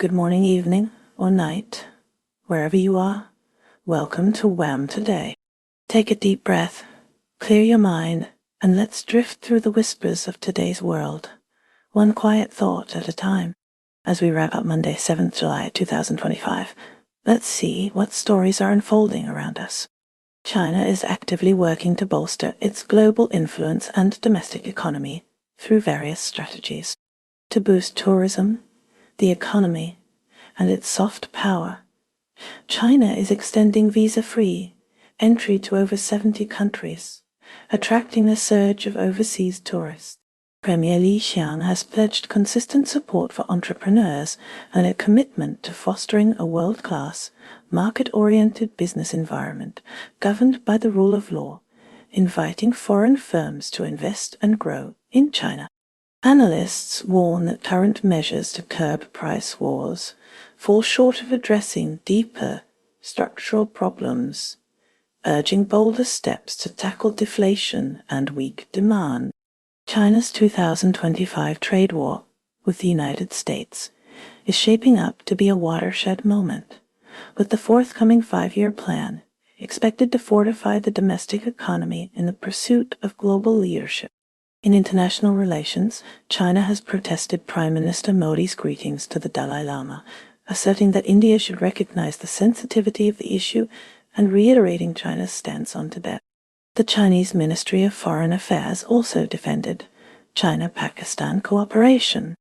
Good morning, evening, or night, wherever you are. Welcome to WHAM today. Take a deep breath, clear your mind, and let's drift through the whispers of today's world, one quiet thought at a time. As we wrap up Monday, 7th July 2025, let's see what stories are unfolding around us. China is actively working to bolster its global influence and domestic economy through various strategies. To boost tourism, the economy, and its soft power, China is extending visa-free entry to over 70 countries, attracting a surge of overseas tourists. Premier Li Qiang has pledged consistent support for entrepreneurs and a commitment to fostering a world-class, market-oriented business environment governed by the rule of law, inviting foreign firms to invest and grow in China. Analysts warn that current measures to curb price wars fall short of addressing deeper structural problems, urging bolder steps to tackle deflation and weak demand. China's 2025 trade war with the United States is shaping up to be a watershed moment, with the forthcoming 5-year plan expected to fortify the domestic economy in the pursuit of global leadership. In international relations, China has protested Prime Minister Modi's greetings to the Dalai Lama, asserting that India should recognize the sensitivity of the issue and reiterating China's stance on Tibet. The Chinese Ministry of Foreign Affairs also defended China-Pakistan cooperation.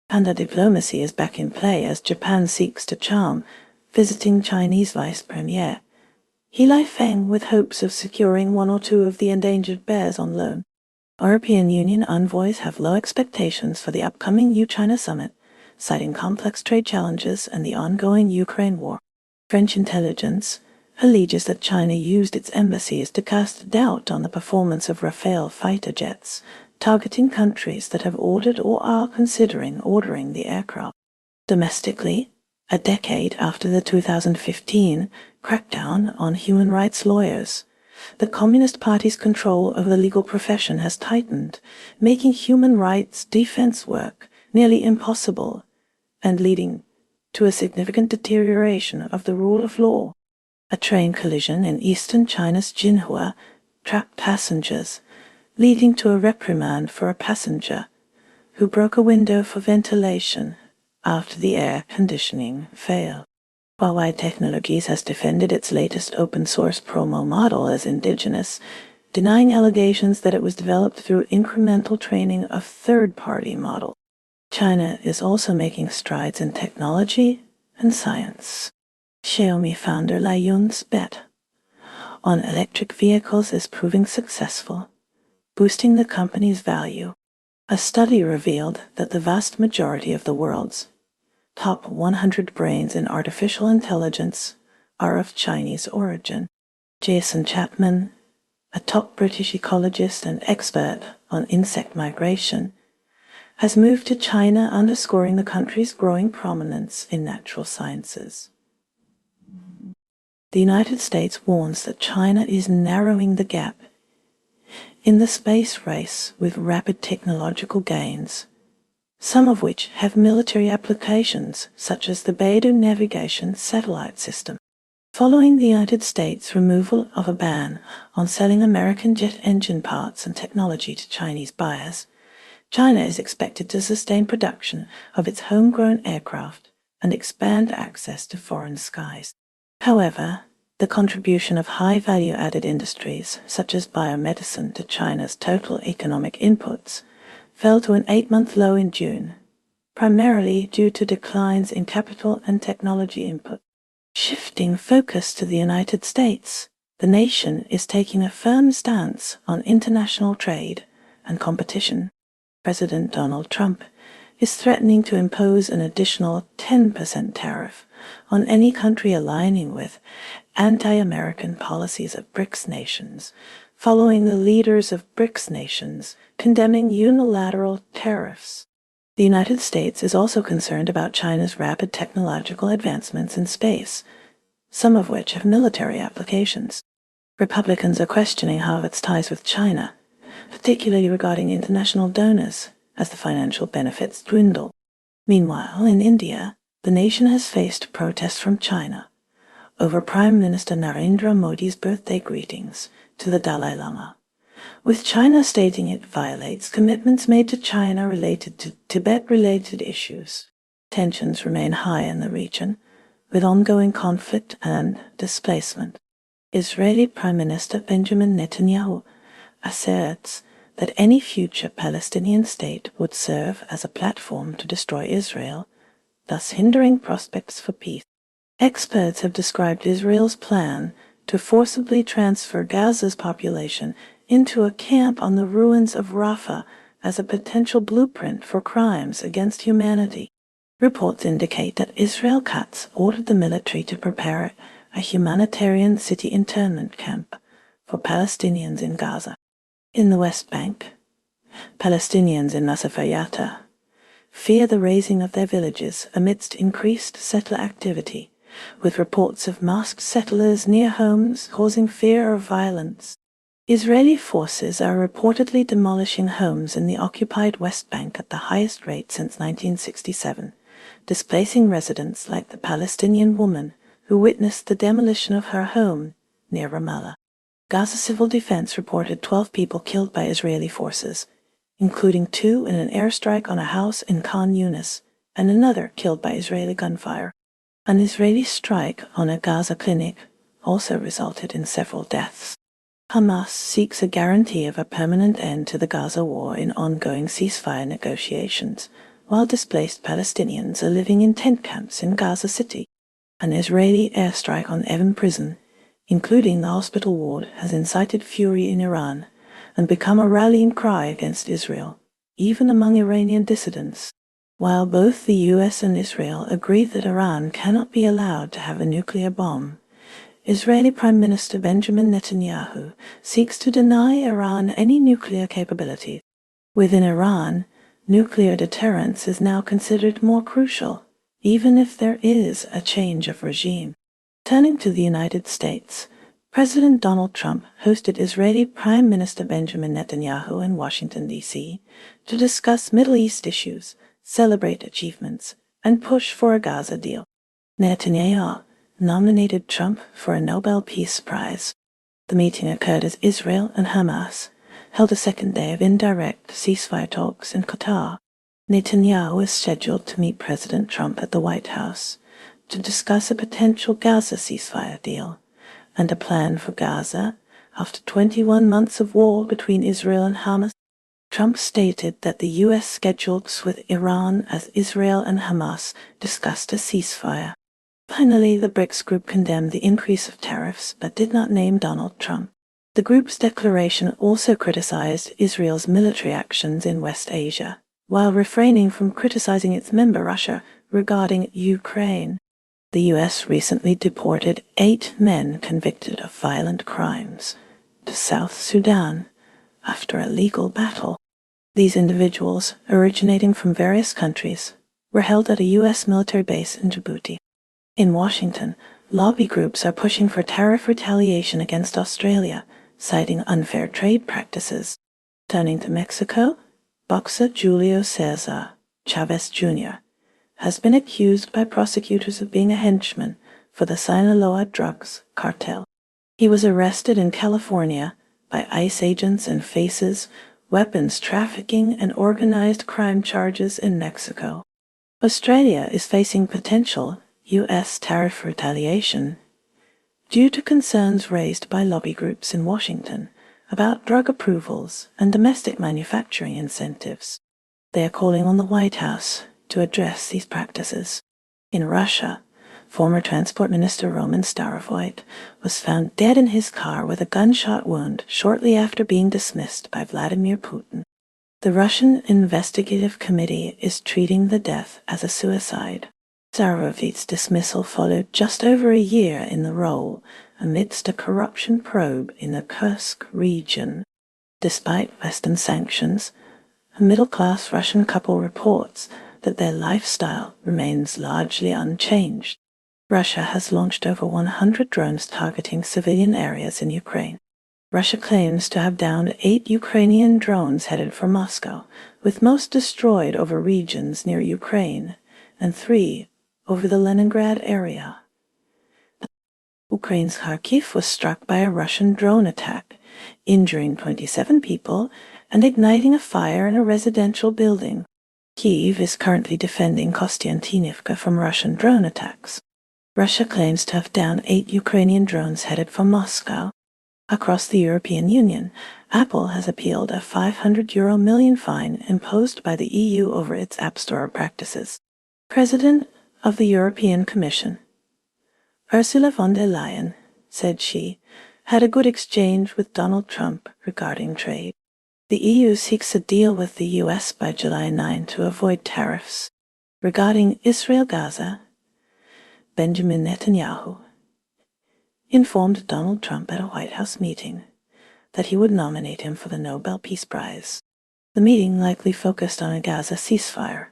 Panda diplomacy is back in play as Japan seeks to charm visiting Chinese Vice Premier He Lifeng with hopes of securing 1 or 2 of the endangered bears on loan. European Union envoys have low expectations for the upcoming EU-China summit, citing complex trade challenges and the ongoing Ukraine war. French intelligence alleges that China used its embassies to cast doubt on the performance of Rafale fighter jets, targeting countries that have ordered or are considering ordering the aircraft. Domestically, a decade after the 2015 crackdown on human rights lawyers, the Communist Party's control over the legal profession has tightened, making human rights defense work nearly impossible and leading to a significant deterioration of the rule of law. A train collision in eastern China's Jinhua trapped passengers, leading to a reprimand for a passenger who broke a window for ventilation after the air conditioning failed. Huawei Technologies has defended its latest open-source promo model as indigenous, denying allegations that it was developed through incremental training of third-party models. China is also making strides in technology and science. Xiaomi founder Lai Yun's bet on electric vehicles is proving successful, boosting the company's value. A study revealed that the vast majority of the world's top 100 brains in artificial intelligence are of Chinese origin. Jason Chapman, a top British ecologist and expert on insect migration, has moved to China, underscoring the country's growing prominence in natural sciences. The United States warns that China is narrowing the gap in the space race with rapid technological gains, some of which have military applications, such as the Beidou navigation satellite system. Following the United States' removal of a ban on selling American jet engine parts and technology to Chinese buyers, China is expected to sustain production of its homegrown aircraft and expand access to foreign skies. However, the contribution of high-value-added industries, such as biomedicine, to China's total economic inputs fell to an 8-month low in June, primarily due to declines in capital and technology input. Shifting focus to the United States, the nation is taking a firm stance on international trade and competition. President Donald Trump is threatening to impose an additional 10% tariff on any country aligning with anti-American policies of BRICS nations, following the leaders of BRICS nations condemning unilateral tariffs. The United States is also concerned about China's rapid technological advancements in space, some of which have military applications. Republicans are questioning Harvard's ties with China, particularly regarding international donors, as the financial benefits dwindle. Meanwhile, in India, the nation has faced protests from China over Prime Minister Narendra Modi's birthday greetings to the Dalai Lama, with China stating it violates commitments made to China related to Tibet-related issues. Tensions remain high in the region, with ongoing conflict and displacement. Israeli Prime Minister Benjamin Netanyahu asserts that any future Palestinian state would serve as a platform to destroy Israel, thus hindering prospects for peace. Experts have described Israel's plan to forcibly transfer Gaza's population into a camp on the ruins of Rafah as a potential blueprint for crimes against humanity. Reports indicate that Israel Katz ordered the military to prepare a humanitarian city internment camp for Palestinians in Gaza. In the West Bank, Palestinians in Nasifayata fear the razing of their villages amidst increased settler activity, with reports of masked settlers near homes causing fear of violence. Israeli forces are reportedly demolishing homes in the occupied West Bank at the highest rate since 1967, displacing residents like the Palestinian woman who witnessed the demolition of her home near Ramallah. Gaza Civil Defense reported 12 people killed by Israeli forces, including 2 in an airstrike on a house in Khan Yunis and another killed by Israeli gunfire. An Israeli strike on a Gaza clinic also resulted in several deaths. Hamas seeks a guarantee of a permanent end to the Gaza war in ongoing ceasefire negotiations, while displaced Palestinians are living in tent camps in Gaza City. An Israeli airstrike on Evin prison, including the hospital ward, has incited fury in Iran and become a rallying cry against Israel, even among Iranian dissidents. While both the US and Israel agree that Iran cannot be allowed to have a nuclear bomb, Israeli Prime Minister Benjamin Netanyahu seeks to deny Iran any nuclear capabilities. Within Iran, nuclear deterrence is now considered more crucial, even if there is a change of regime. Turning to the United States, President Donald Trump hosted Israeli Prime Minister Benjamin Netanyahu in Washington, D.C., to discuss Middle East issues, celebrate achievements, and push for a Gaza deal. Netanyahu nominated Trump for a Nobel Peace Prize. The meeting occurred as Israel and Hamas held a second day of indirect ceasefire talks in Qatar. Netanyahu is scheduled to meet President Trump at the White House to discuss a potential Gaza ceasefire deal and a plan for Gaza after 21 months of war between Israel and Hamas. Trump stated that the U.S. scheduled with Iran as Israel and Hamas discussed a ceasefire. Finally, the BRICS group condemned the increase of tariffs but did not name Donald Trump. The group's declaration also criticized Israel's military actions in West Asia, while refraining from criticizing its member Russia regarding Ukraine. The U.S. recently deported 8 men convicted of violent crimes to South Sudan after a legal battle. These individuals, originating from various countries, were held at a U.S. military base in Djibouti. In Washington, lobby groups are pushing for tariff retaliation against Australia, citing unfair trade practices. Turning to Mexico, boxer Julio Cesar Chavez Jr. has been accused by prosecutors of being a henchman for the Sinaloa drugs cartel. He was arrested in California by ICE agents and faces weapons trafficking and organized crime charges in Mexico. Australia is facing potential U.S. tariff retaliation due to concerns raised by lobby groups in Washington about drug approvals and domestic manufacturing incentives. They are calling on the White House to address these practices. In Russia, former Transport Minister Roman Starovoyt was found dead in his car with a gunshot wound shortly after being dismissed by Vladimir Putin. The Russian Investigative Committee is treating the death as a suicide. Starovoyt's dismissal followed just over a year in the role amidst a corruption probe in the Kursk region. Despite Western sanctions, a middle-class Russian couple reports that their lifestyle remains largely unchanged. Russia has launched over 100 drones targeting civilian areas in Ukraine. Russia claims to have downed 8 Ukrainian drones headed for Moscow, with most destroyed over regions near Ukraine and 3 over the Leningrad area. Ukraine's Kharkiv was struck by a Russian drone attack, injuring 27 people and igniting a fire in a residential building. Kyiv is currently defending Kostiantynivka from Russian drone attacks. Russia claims to have downed 8 Ukrainian drones headed for Moscow. Across the European Union, Apple has appealed a €500 million fine imposed by the EU over its App Store practices. President of the European Commission, Ursula von der Leyen, said she had a good exchange with Donald Trump regarding trade. The EU seeks a deal with the US by July 9 to avoid tariffs. Regarding Israel-Gaza, Benjamin Netanyahu informed Donald Trump at a White House meeting that he would nominate him for the Nobel Peace Prize. The meeting likely focused on a Gaza ceasefire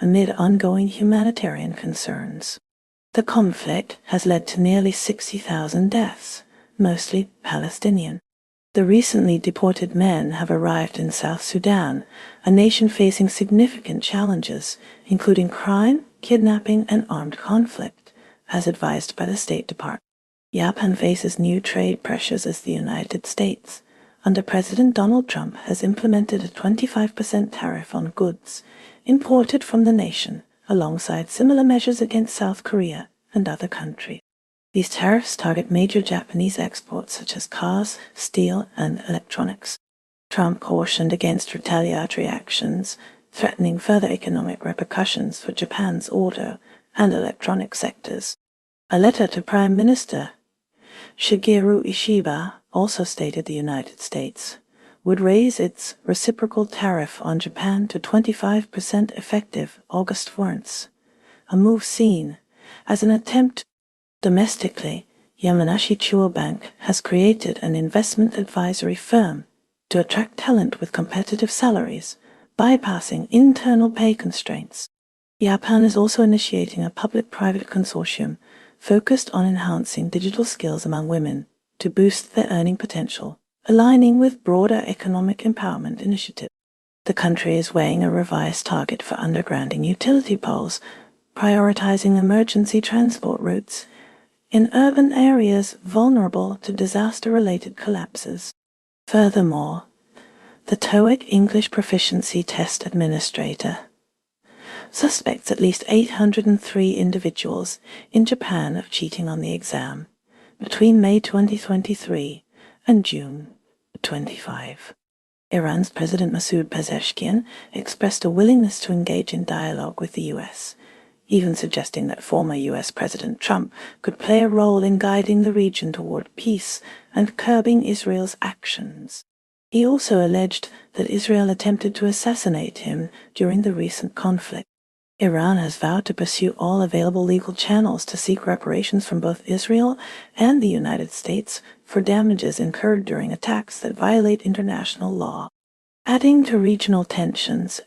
amid ongoing humanitarian concerns. The conflict has led to nearly 60,000 deaths, mostly Palestinian. The recently deported men have arrived in South Sudan, a nation facing significant challenges, including crime, kidnapping, and armed conflict, as advised by the State Department. Japan faces new trade pressures as the United States, under President Donald Trump, has implemented a 25% tariff on goods imported from the nation, alongside similar measures against South Korea and other countries. These tariffs target major Japanese exports such as cars, steel, and electronics. Trump cautioned against retaliatory actions, threatening further economic repercussions for Japan's auto and electronic sectors. A letter to Prime Minister Shigeru Ishiba also stated the United States would raise its reciprocal tariff on Japan to 25% effective August 4th, a move seen as an attempt. Domestically, Yamanashi Chuo Bank has created an investment advisory firm to attract talent with competitive salaries, bypassing internal pay constraints. Japan is also initiating a public-private consortium focused on enhancing digital skills among women to boost their earning potential, aligning with broader economic empowerment initiatives. The country is weighing a revised target for undergrounding utility poles, prioritizing emergency transport routes in urban areas vulnerable to disaster-related collapses. Furthermore, the TOEIC English Proficiency Test Administrator suspects at least 803 individuals in Japan of cheating on the exam between May 2023 and June 25. Iran's President Masoud Pezeshkian expressed a willingness to engage in dialogue with the U.S., even suggesting that former U.S. President Trump could play a role in guiding the region toward peace and curbing Israel's actions. He also alleged that Israel attempted to assassinate him during the recent conflict. Iran has vowed to pursue all available legal channels to seek reparations from both Israel and the United States for damages incurred during attacks that violate international law. Adding to regional tensions,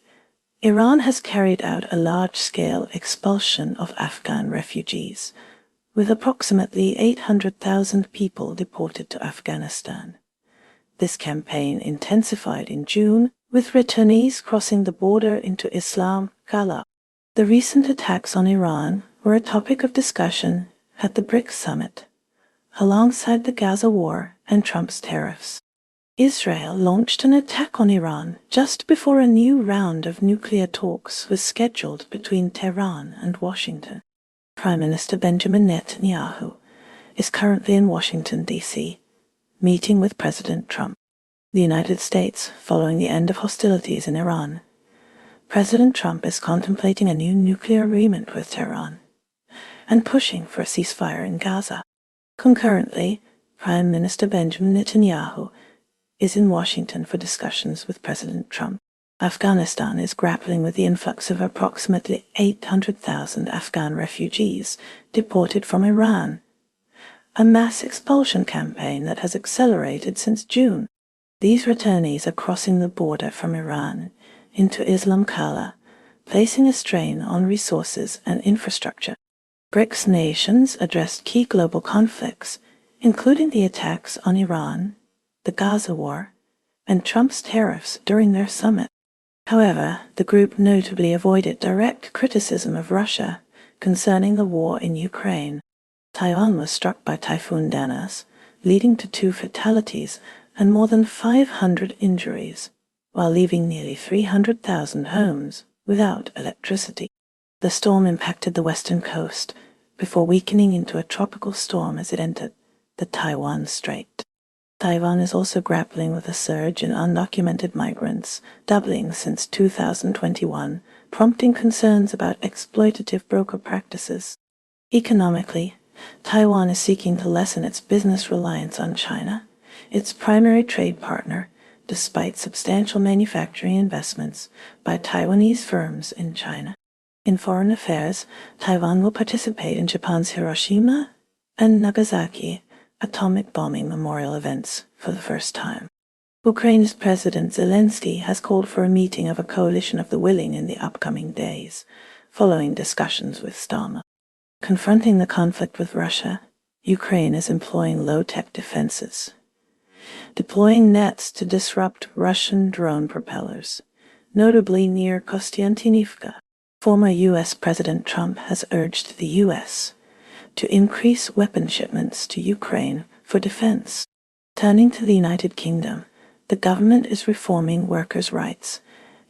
Iran has carried out a large-scale expulsion of Afghan refugees, with approximately 800,000 people deported to Afghanistan. This campaign intensified in June, with returnees crossing the border into Islam Kala. The recent attacks on Iran were a topic of discussion at the BRICS summit, alongside the Gaza war and Trump's tariffs. Israel launched an attack on Iran just before a new round of nuclear talks was scheduled between Tehran and Washington. Prime Minister Benjamin Netanyahu is currently in Washington, D.C., meeting with President Trump. The United States, following the end of hostilities in Iran, President Trump is contemplating a new nuclear agreement with Tehran and pushing for a ceasefire in Gaza. Concurrently, Prime Minister Benjamin Netanyahu is in Washington for discussions with President Trump. Afghanistan is grappling with the influx of approximately 800,000 Afghan refugees deported from Iran, a mass expulsion campaign that has accelerated since June. These returnees are crossing the border from Iran into Islam Kala, placing a strain on resources and infrastructure. BRICS nations addressed key global conflicts, including the attacks on Iran, the Gaza war, and Trump's tariffs during their summit. However, the group notably avoided direct criticism of Russia concerning the war in Ukraine. Taiwan was struck by Typhoon Danas, leading to 2 fatalities and more than 500 injuries, while leaving nearly 300,000 homes without electricity. The storm impacted the western coast before weakening into a tropical storm as it entered the Taiwan Strait. Taiwan is also grappling with a surge in undocumented migrants, doubling since 2021, prompting concerns about exploitative broker practices. Economically, Taiwan is seeking to lessen its business reliance on China, its primary trade partner, despite substantial manufacturing investments by Taiwanese firms in China. In foreign affairs, Taiwan will participate in Japan's Hiroshima and Nagasaki atomic bombing memorial events for the first time. Ukraine's President Zelensky has called for a meeting of a coalition of the willing in the upcoming days, following discussions with Stama. Confronting the conflict with Russia, Ukraine is employing low-tech defenses, deploying nets to disrupt Russian drone propellers, notably near Kostiantynivka. Former U.S. President Trump has urged the U.S. to increase weapon shipments to Ukraine for defense. Turning to the United Kingdom, the government is reforming workers' rights,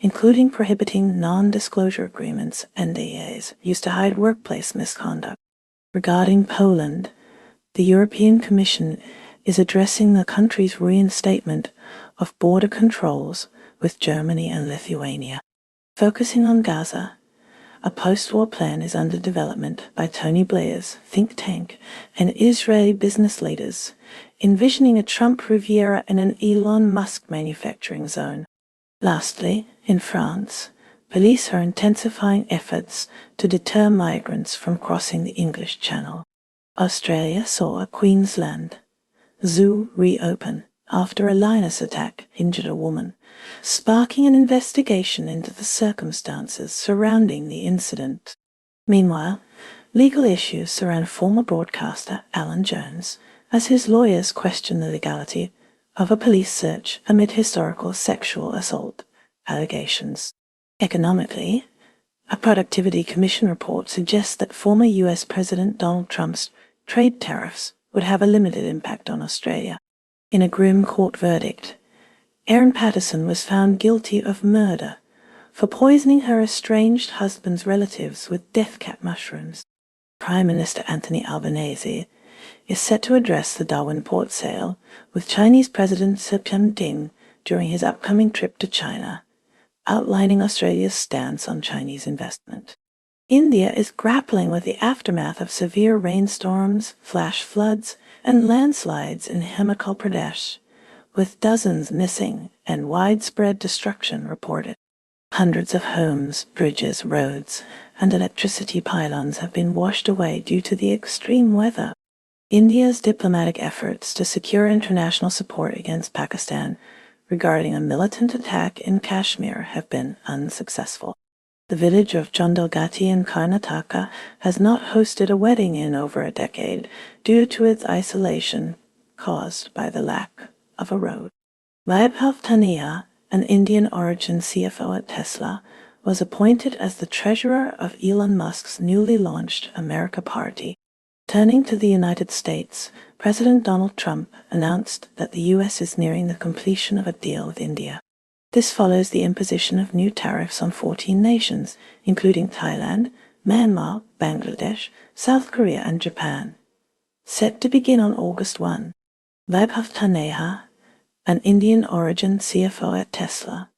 including prohibiting non-disclosure agreements, NDAs, used to hide workplace misconduct. Regarding Poland, the European Commission is addressing the country's reinstatement of border controls with Germany and Lithuania. Focusing on Gaza, a post-war plan is under development by Tony Blair's think tank and Israeli business leaders, envisioning a Trump Riviera and an Elon Musk manufacturing zone. Lastly, in France, police are intensifying efforts to deter migrants from crossing the English Channel. Australia saw a Queensland zoo reopen after a lioness attack injured a woman, sparking an investigation into the circumstances surrounding the incident. Meanwhile, legal issues surround former broadcaster Alan Jones as his lawyers question the legality of a police search amid historical sexual assault allegations. Economically, a Productivity Commission report suggests that former U.S. President Donald Trump's trade tariffs would have a limited impact on Australia. In a grim court verdict, Erin Patterson was found guilty of murder for poisoning her estranged husband's relatives with death cap mushrooms. Prime Minister Anthony Albanese is set to address the Darwin port sale with Chinese President Xi Jinping during his upcoming trip to China, outlining Australia's stance on Chinese investment. India is grappling with the aftermath of severe rainstorms, flash floods, and landslides in Himachal Pradesh, with dozens missing and widespread destruction reported. Hundreds of homes, bridges, roads, and electricity pylons have been washed away due to the extreme weather. India's diplomatic efforts to secure international support against Pakistan regarding a militant attack in Kashmir have been unsuccessful. The village of Jondalgati in Karnataka has not hosted a wedding in over a decade due to its isolation caused by the lack of a road. Vaibhav Tania, an Indian origin CFO at Tesla, was appointed as the treasurer of Elon Musk's newly launched America Party. Turning to the United States, President Donald Trump announced that the U.S. is nearing the completion of a deal with India. This follows the imposition of new tariffs on 14 nations, including Thailand, Myanmar, Bangladesh, South Korea, and Japan. Set to begin on August 1, Vaibhav Taneja, an Indian origin CFO at Tesla,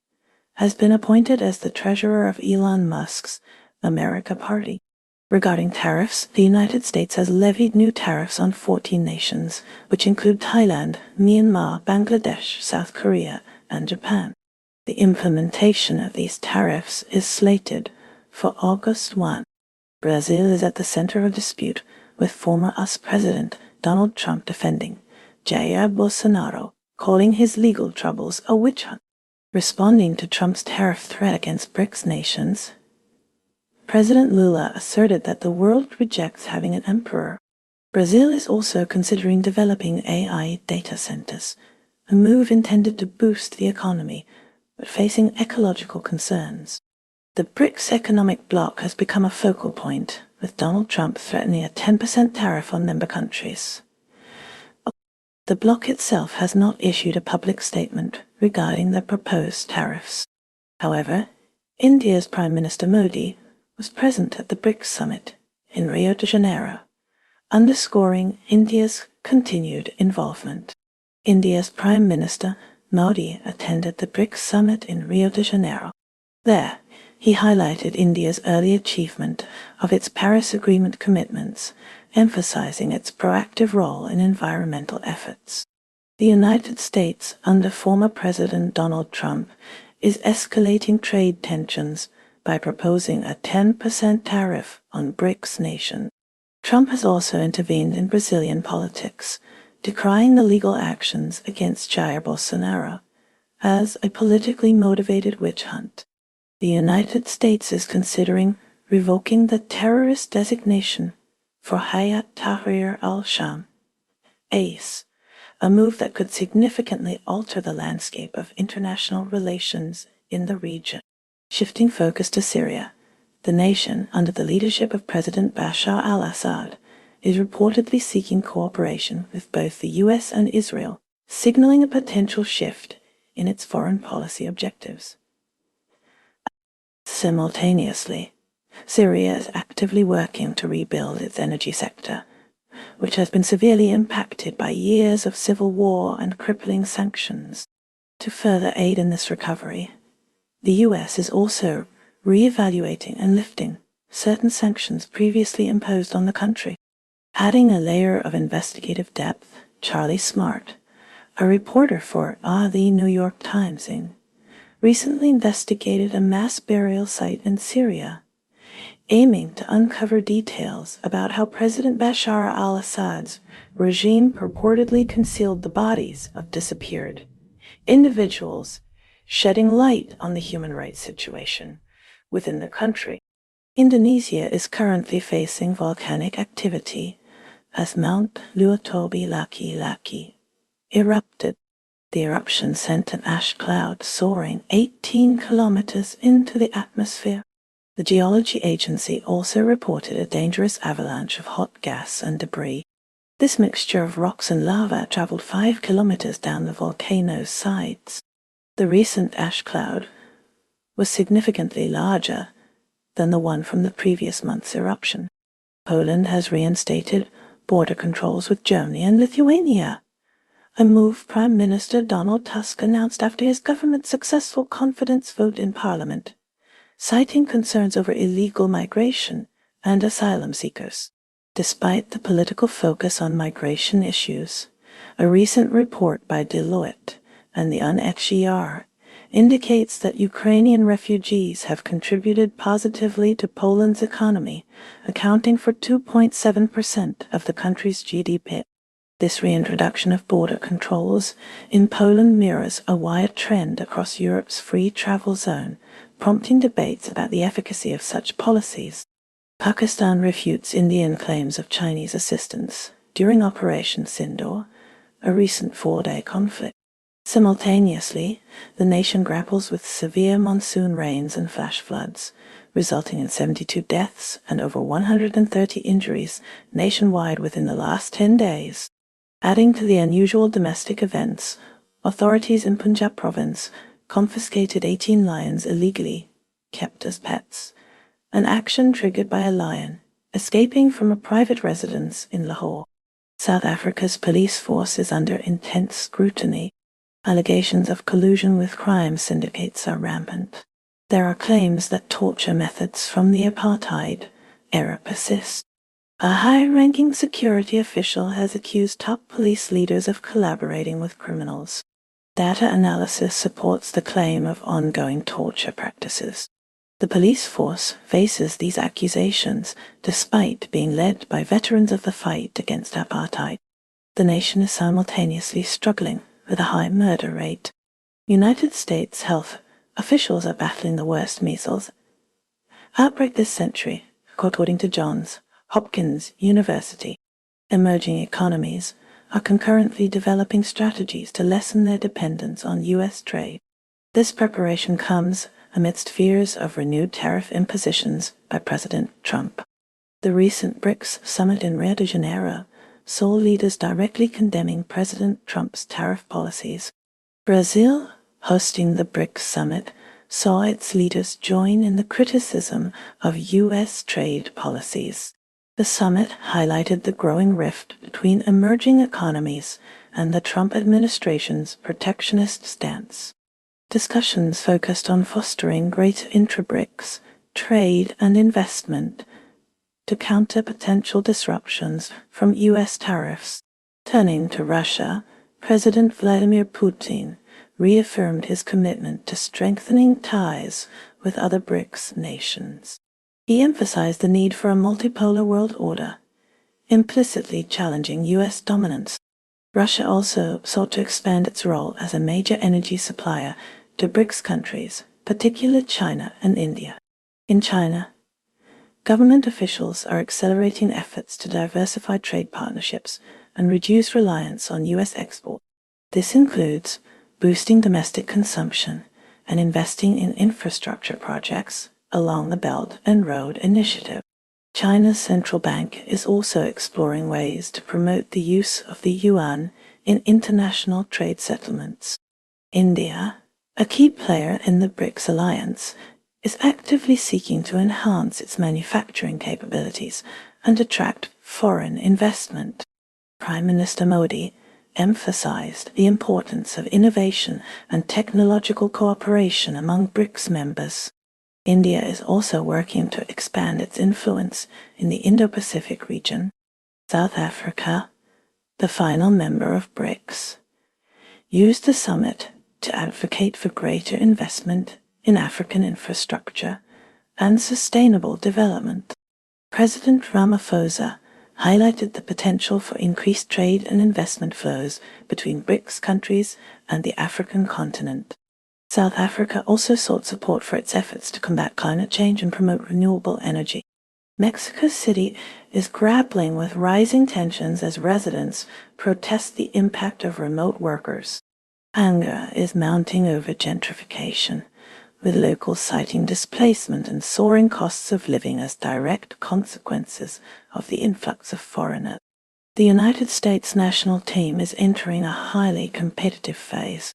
has been appointed as the treasurer of Elon Musk's America Party. Regarding tariffs, the United States has levied new tariffs on 14 nations, which include Thailand, Myanmar, Bangladesh, South Korea, and Japan. The implementation of these tariffs is slated for August 1. Brazil is at the center of dispute, with former US President Donald Trump defending Jair Bolsonaro, calling his legal troubles a witch hunt. Responding to Trump's tariff threat against BRICS nations, President Lula asserted that the world rejects having an emperor. Brazil is also considering developing AI data centers, a move intended to boost the economy, but facing ecological concerns. The BRICS economic bloc has become a focal point with Donald Trump threatening a 10% tariff on member countries. The bloc itself has not issued a public statement regarding the proposed tariffs. However, India's Prime Minister Modi was present at the BRICS summit in Rio de Janeiro, underscoring India's continued involvement. India's Prime Minister Modi attended the BRICS summit in Rio de Janeiro. There, he highlighted India's early achievement of its Paris Agreement commitments, emphasizing its proactive role in environmental efforts. The United States, under former President Donald Trump, is escalating trade tensions by proposing a 10% tariff on BRICS nations. Trump has also intervened in Brazilian politics, decrying the legal actions against Jair Bolsonaro as a politically motivated witch hunt. The United States is considering revoking the terrorist designation for Hayat Tahrir al-Sham, ACE, a move that could significantly alter the landscape of international relations in the region. Shifting focus to Syria, the nation, under the leadership of President Bashar al-Assad, is reportedly seeking cooperation with both the U.S. and Israel, signaling a potential shift in its foreign policy objectives. Simultaneously, Syria is actively working to rebuild its energy sector, which has been severely impacted by years of civil war and crippling sanctions. To further aid in this recovery, the U.S. is also re-evaluating and lifting certain sanctions previously imposed on the country. Adding a layer of investigative depth, Charlie Smart, a reporter for The New York Times, recently investigated a mass burial site in Syria, aiming to uncover details about how President Bashar al-Assad's regime purportedly concealed the bodies of disappeared individuals, shedding light on the human rights situation within the country. Indonesia is currently facing volcanic activity as Mount Luotobi Laki-Laki erupted. The eruption sent an ash cloud soaring 18 kilometers into the atmosphere. The Geology Agency also reported a dangerous avalanche of hot gas and debris. This mixture of rocks and lava traveled 5 kilometers down the volcano's sides. The recent ash cloud was significantly larger than the one from the previous month's eruption. Poland has reinstated border controls with Germany and Lithuania, a move Prime Minister Donald Tusk announced after his government's successful confidence vote in Parliament, citing concerns over illegal migration and asylum seekers. Despite the political focus on migration issues, a recent report by Deloitte and the UNHCR indicates that Ukrainian refugees have contributed positively to Poland's economy, accounting for 2.7% of the country's GDP. This reintroduction of border controls in Poland mirrors a wide trend across Europe's free travel zone, prompting debates about the efficacy of such policies. Pakistan refutes Indian claims of Chinese assistance during Operation Sindoor, a recent 4-day conflict. Simultaneously, the nation grapples with severe monsoon rains and flash floods, resulting in 72 deaths and over 130 injuries nationwide within the last 10 days. Adding to the unusual domestic events, authorities in Punjab province confiscated 18 lions illegally kept as pets, an action triggered by a lion escaping from a private residence in Lahore. South Africa's police force is under intense scrutiny. Allegations of collusion with crime syndicates are rampant. There are claims that torture methods from the apartheid era persist. A high-ranking security official has accused top police leaders of collaborating with criminals. Data analysis supports the claim of ongoing torture practices. The police force faces these accusations despite being led by veterans of the fight against apartheid. The nation is simultaneously struggling with a high murder rate. United States health officials are battling the worst measles outbreak this century, according to Johns Hopkins University. Emerging economies are concurrently developing strategies to lessen their dependence on U.S. trade. This preparation comes amidst fears of renewed tariff impositions by President Trump. The recent BRICS summit in Rio de Janeiro saw leaders directly condemning President Trump's tariff policies. Brazil, hosting the BRICS summit, saw its leaders join in the criticism of U.S. trade policies. The summit highlighted the growing rift between emerging economies and the Trump administration's protectionist stance. Discussions focused on fostering greater intra-BRICS trade and investment to counter potential disruptions from U.S. tariffs. Turning to Russia, President Vladimir Putin reaffirmed his commitment to strengthening ties with other BRICS nations. He emphasized the need for a multipolar world order, implicitly challenging U.S. dominance. Russia also sought to expand its role as a major energy supplier to BRICS countries, particularly China and India. In China, government officials are accelerating efforts to diversify trade partnerships and reduce reliance on U.S. exports. This includes boosting domestic consumption and investing in infrastructure projects along the Belt and Road Initiative. China's central bank is also exploring ways to promote the use of the yuan in international trade settlements. India, a key player in the BRICS alliance, is actively seeking to enhance its manufacturing capabilities and attract foreign investment. Prime Minister Modi emphasized the importance of innovation and technological cooperation among BRICS members. India is also working to expand its influence in the Indo-Pacific region. South Africa, the final member of BRICS, used the summit to advocate for greater investment in African infrastructure and sustainable development. President Ramaphosa highlighted the potential for increased trade and investment flows between BRICS countries and the African continent. South Africa also sought support for its efforts to combat climate change and promote renewable energy. Mexico City is grappling with rising tensions as residents protest the impact of remote workers. Anger is mounting over gentrification, with locals citing displacement and soaring costs of living as direct consequences of the influx of foreigners. The United States national team is entering a highly competitive phase.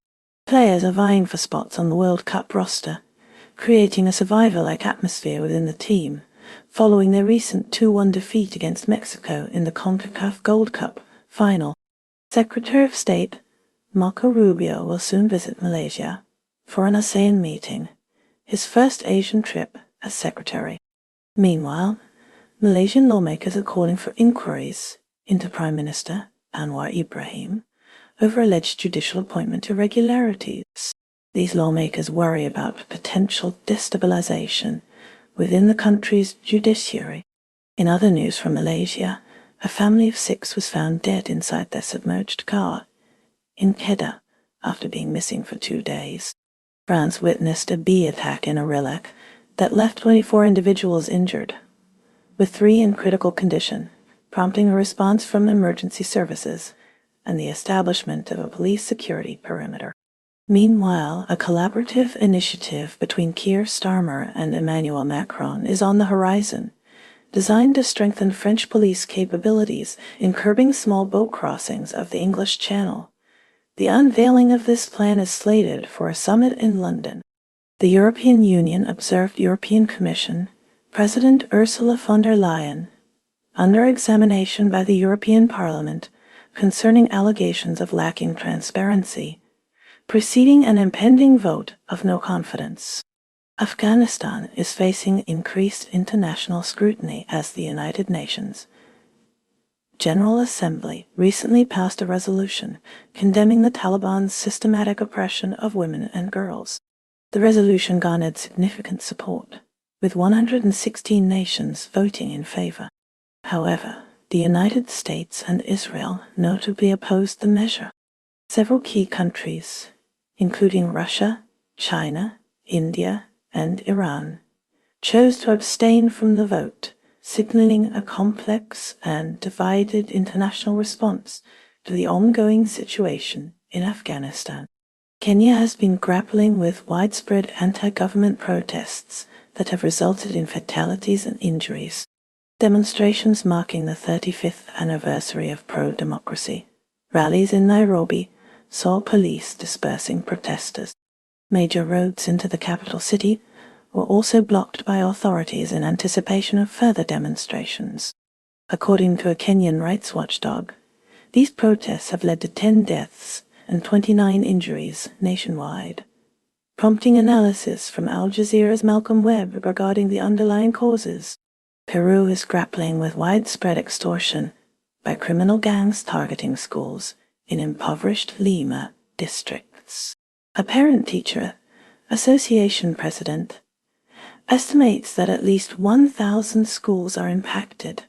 Players are vying for spots on the World Cup roster, creating a survivor-like atmosphere within the team, following their recent 2-1 defeat against Mexico in the CONCACAF Gold Cup final. Secretary of State Marco Rubio will soon visit Malaysia for an ASEAN meeting, his first Asian trip as secretary. Meanwhile, Malaysian lawmakers are calling for inquiries into Prime Minister Anwar Ibrahim over alleged judicial appointment irregularities. These lawmakers worry about potential destabilization within the country's judiciary. In other news from Malaysia, a family of 6 was found dead inside their submerged car in Kedah after being missing for 2 days. France witnessed a bee attack in a relic that left 24 individuals injured, with 3 in critical condition, prompting a response from emergency services and the establishment of a police security perimeter. Meanwhile, a collaborative initiative between Keir Starmer and Emmanuel Macron is on the horizon, designed to strengthen French police capabilities in curbing small boat crossings of the English Channel. The unveiling of this plan is slated for a summit in London. The European Union observed European Commission President Ursula von der Leyen under examination by the European Parliament concerning allegations of lacking transparency, preceding an impending vote of no confidence. Afghanistan is facing increased international scrutiny as the United Nations General Assembly recently passed a resolution condemning the Taliban's systematic oppression of women and girls. The resolution garnered significant support, with 116 nations voting in favor. However, the United States and Israel notably opposed the measure. Several key countries, including Russia, China, India, and Iran, chose to abstain from the vote, signaling a complex and divided international response to the ongoing situation in Afghanistan. Kenya has been grappling with widespread anti-government protests that have resulted in fatalities and injuries. demonstrations marking the 35th anniversary of pro-democracy. Rallies in Nairobi saw police dispersing protesters. Major roads into the capital city were also blocked by authorities in anticipation of further demonstrations. According to a Kenyan rights watchdog, these protests have led to 10 deaths and 29 injuries nationwide, prompting analysis from Al Jazeera's Malcolm Webb regarding the underlying causes. Peru is grappling with widespread extortion by criminal gangs targeting schools in impoverished Lima districts. A parent-teacher association president estimates that at least 1,000 schools are impacted,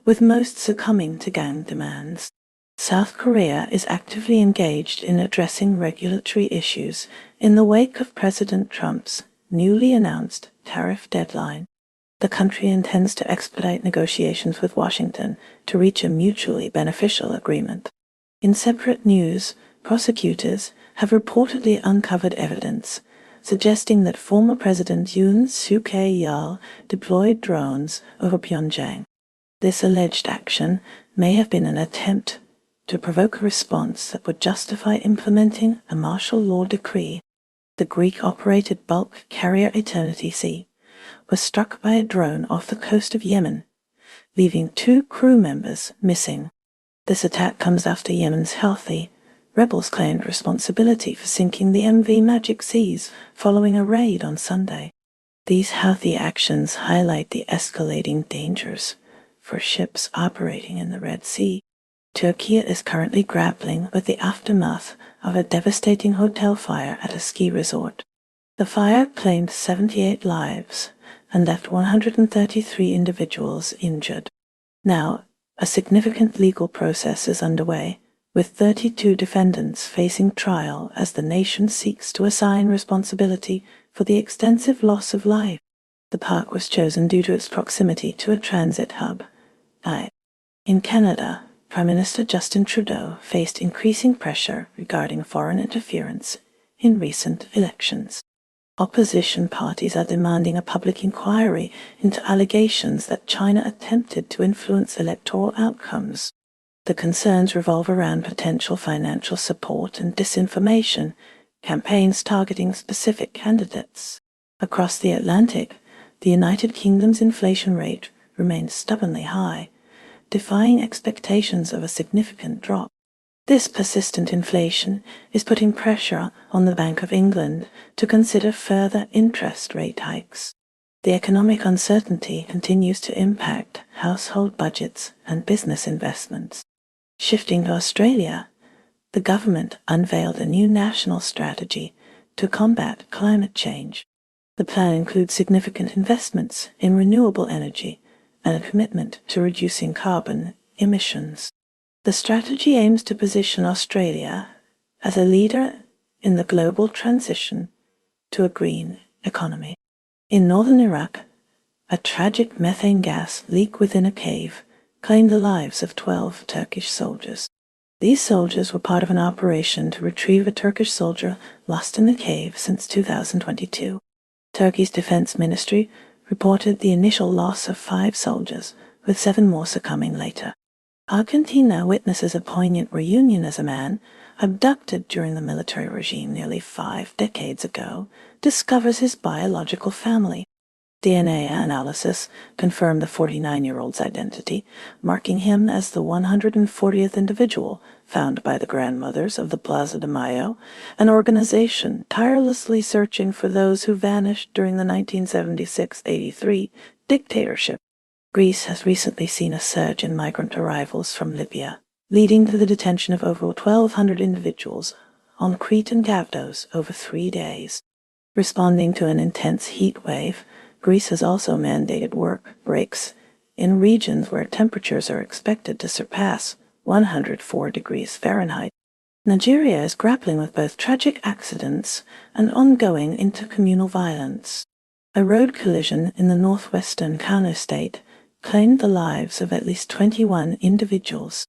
with most succumbing to gang demands. South Korea is actively engaged in addressing regulatory issues in the wake of President Trump's newly announced tariff deadline. The country intends to expedite negotiations with Washington to reach a mutually beneficial agreement. In separate news, prosecutors have reportedly uncovered evidence suggesting that former President Yoon Suk-yeol deployed drones over Pyongyang. This alleged action may have been an attempt to provoke a response that would justify implementing a martial law decree. The Greek-operated bulk carrier Eternity Sea was struck by a drone off the coast of Yemen, leaving 2 crew members missing. This attack comes after Yemen's Houthi rebels claimed responsibility for sinking the MV Magic Seas following a raid on Sunday. These Houthi actions highlight the escalating dangers for ships operating in the Red Sea. Turkey is currently grappling with the aftermath of a devastating hotel fire at a ski resort. The fire claimed 78 lives and left 133 individuals injured. Now, a significant legal process is underway, with 32 defendants facing trial as the nation seeks to assign responsibility for the extensive loss of life. The park was chosen due to its proximity to a transit hub. In Canada, Prime Minister Justin Trudeau faced increasing pressure regarding foreign interference in recent elections. Opposition parties are demanding a public inquiry into allegations that China attempted to influence electoral outcomes. The concerns revolve around potential financial support and disinformation, campaigns targeting specific candidates. Across the Atlantic, the United Kingdom's inflation rate remains stubbornly high, defying expectations of a significant drop. This persistent inflation is putting pressure on the Bank of England to consider further interest rate hikes. The economic uncertainty continues to impact household budgets and business investments. Shifting to Australia, the government unveiled a new national strategy to combat climate change. The plan includes significant investments in renewable energy and a commitment to reducing carbon emissions. The strategy aims to position Australia as a leader in the global transition to a green economy. In northern Iraq, a tragic methane gas leak within a cave claimed the lives of 12 Turkish soldiers. These soldiers were part of an operation to retrieve a Turkish soldier lost in the cave since 2022. Turkey's defense ministry reported the initial loss of 5 soldiers, with 7 more succumbing later. Argentina witnesses a poignant reunion as a man, abducted during the military regime nearly 5 decades ago, discovers his biological family. DNA analysis confirmed the 49-year-old's identity, marking him as the 140th individual found by the grandmothers of the Plaza de Mayo, an organization tirelessly searching for those who vanished during the 1976-83 dictatorship. Greece has recently seen a surge in migrant arrivals from Libya, leading to the detention of over 1,200 individuals on Crete and Kavdos over 3 days. Responding to an intense heat wave, Greece has also mandated work breaks in regions where temperatures are expected to surpass 104 degrees Fahrenheit. Nigeria is grappling with both tragic accidents and ongoing intercommunal violence. A road collision in the northwestern Kano state claimed the lives of at least 21 individuals.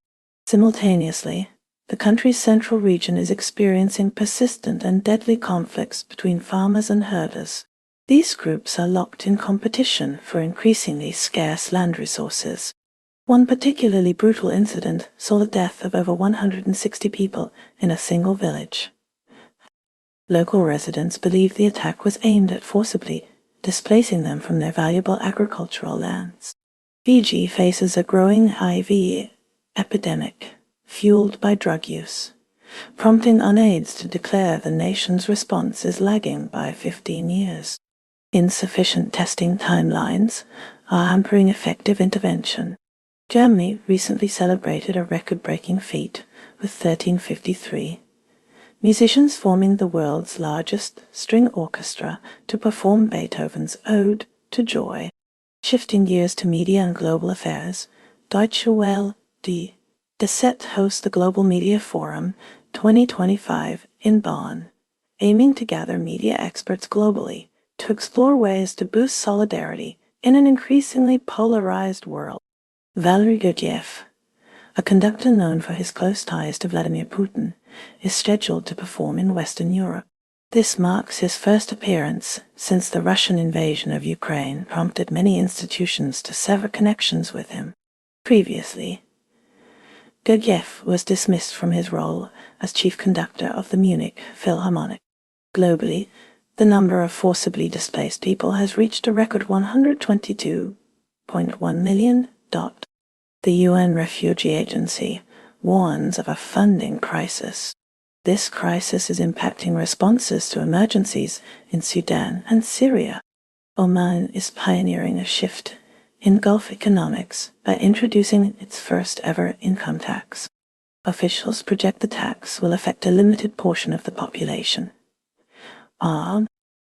Simultaneously, the country's central region is experiencing persistent and deadly conflicts between farmers and herders. These groups are locked in competition for increasingly scarce land resources. One particularly brutal incident saw the death of over 160 people in a single village. Local residents believe the attack was aimed at forcibly displacing them from their valuable agricultural lands. Fiji faces a growing HIV epidemic fueled by drug use, prompting UNAIDS to declare the nation's response is lagging by 15 years. Insufficient testing timelines are hampering effective intervention. Germany recently celebrated a record-breaking feat with 1353 musicians forming the world's largest string orchestra to perform Beethoven's Ode to Joy. Shifting gears to media and global affairs, Deutsche Welle, Die Set hosts the Global Media Forum 2025 in Bonn, aiming to gather media experts globally to explore ways to boost solidarity in an increasingly polarized world. Valery Gurdjieff, a conductor known for his close ties to Vladimir Putin, is scheduled to perform in Western Europe. This marks his first appearance since the Russian invasion of Ukraine prompted many institutions to sever connections with him. Previously, Gurdjieff was dismissed from his role as chief conductor of the Munich Philharmonic. Globally, the number of forcibly displaced people has reached a record 122.1 million. The UN Refugee Agency warns of a funding crisis. This crisis is impacting responses to emergencies in Sudan and Syria. Oman is pioneering a shift in Gulf economics by introducing its first ever income tax. Officials project the tax will affect a limited portion of the population.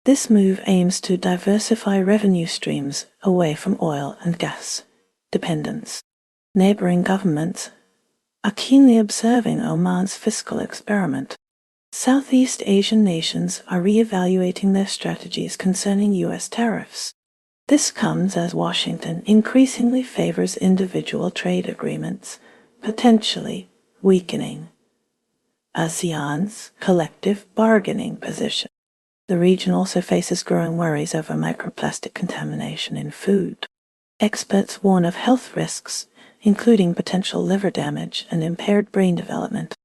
This move aims to diversify revenue streams away from oil and gas dependence. Neighboring governments are keenly observing Oman's fiscal experiment. Southeast Asian nations are re-evaluating their strategies concerning U.S. tariffs. This comes as Washington increasingly favors individual trade agreements, potentially weakening ASEAN's collective bargaining position. The region also faces growing worries over microplastic contamination in food. Experts warn of health risks, including potential liver damage and impaired brain development.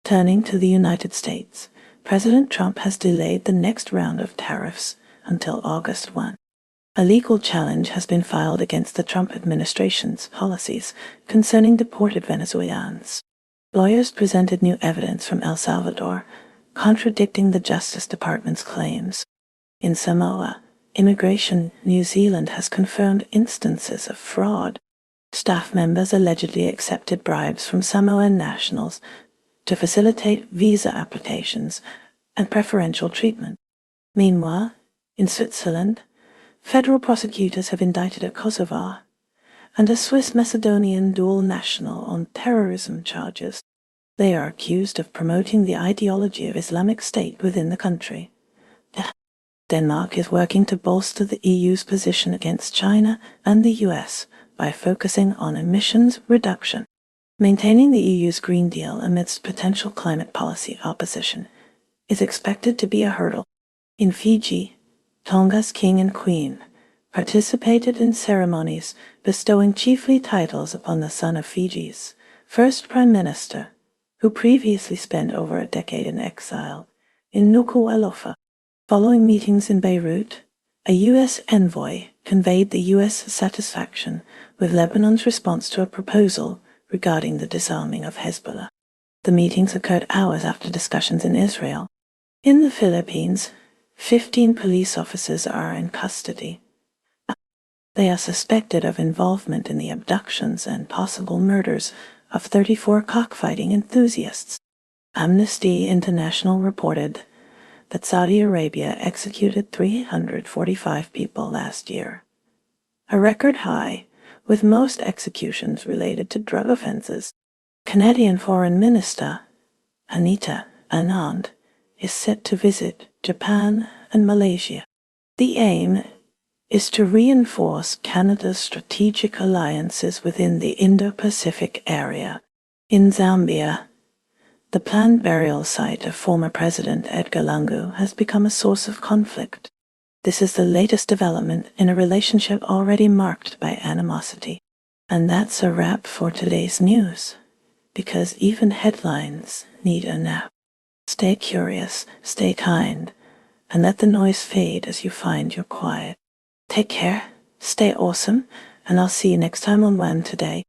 Turning to the United States, President Trump has delayed the next round of tariffs until August 1. A legal challenge has been filed against the Trump administration's policies concerning deported Venezuelans. Lawyers presented new evidence from El Salvador, contradicting the Justice Department's claims. In Samoa, Immigration New Zealand has confirmed instances of fraud. Staff members allegedly accepted bribes from Samoan nationals to facilitate visa applications and preferential treatment. Meanwhile, in Switzerland, federal prosecutors have indicted a Kosovar and a Swiss-Macedonian dual national on terrorism charges. They are accused of promoting the ideology of Islamic State within the country. Denmark is working to bolster the EU's position against China and the US by focusing on emissions reduction. Maintaining the EU's Green Deal amidst potential climate policy opposition is expected to be a hurdle. In Fiji, Tonga's king and queen participated in ceremonies bestowing chiefly titles upon the son of Fiji's first prime minister, who previously spent over a decade in exile in Nuku'alofa. Following meetings in Beirut, a U.S. envoy conveyed the U.S. satisfaction with Lebanon's response to a proposal regarding the disarming of Hezbollah. The meetings occurred hours after discussions in Israel. In the Philippines, 15 police officers are in custody. They are suspected of involvement in the abductions and possible murders of 34 cockfighting enthusiasts. Amnesty International reported that Saudi Arabia executed 345 people last year, a record high, with most executions related to drug offenses. Canadian Foreign Minister Anita Anand is set to visit Japan and Malaysia. The aim is to reinforce Canada's strategic alliances within the Indo-Pacific area. In Zambia, the planned burial site of former President Edgar Lungu has become a source of conflict. This is the latest development in a relationship already marked by animosity. And that's a wrap for today's news, because even headlines need a nap. Stay curious, stay kind, and let the noise fade as you find your quiet. Take care, stay awesome, and I'll see you next time on WHAM Today.